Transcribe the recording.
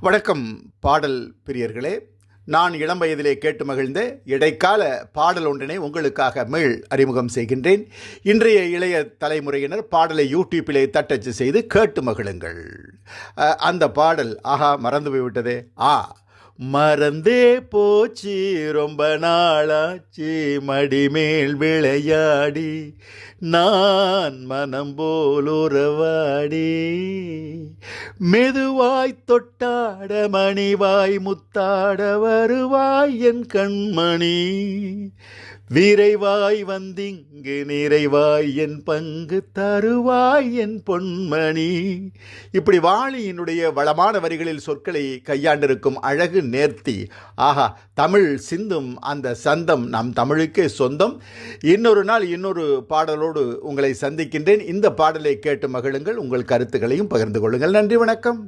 வணக்கம் பாடல் பிரியர்களே. நான் இளம் வயதிலே கேட்டு மகிழ்ந்த இடைக்கால பாடல் ஒன்றினை உங்களுக்காக மீள் அறிமுகம் செய்கின்றேன். இன்றைய இளைய தலைமுறையினர் பாடலை யூடியூப்பிலே தட்டச்சு செய்து கேட்டு மகிழுங்கள். அந்த பாடல் மறந்து போய்விட்டதே. மறந்தே போச்சு ரொம்ப நாளாச்சு மடிமேல் விளையாடி நான் மனம் போல் உறவாடி மெதுவாய் தொட்டாட மணிவாய் முத்தாட வருவாய் என் கண்மணி விரைவாய் வந்திங்கு நிறைவாய் என் பங்கு தருவாய் என் பொன்மணி. இப்படி வாலியினுடைய வளமான வரிகளில் சொற்களை கையாண்டிருக்கும் அழகு நேர்த்தி. தமிழ் சிந்தும் அந்த சந்தம் நம் தமிழுக்கே சொந்தம். இன்னொரு நாள் இன்னொரு பாடலோடு உங்களை சந்திக்கின்றேன். இந்த பாடலை கேட்டு மகிழுங்கள். உங்கள் கருத்துக்களையும் பகிர்ந்து கொள்ளுங்கள். நன்றி, வணக்கம்.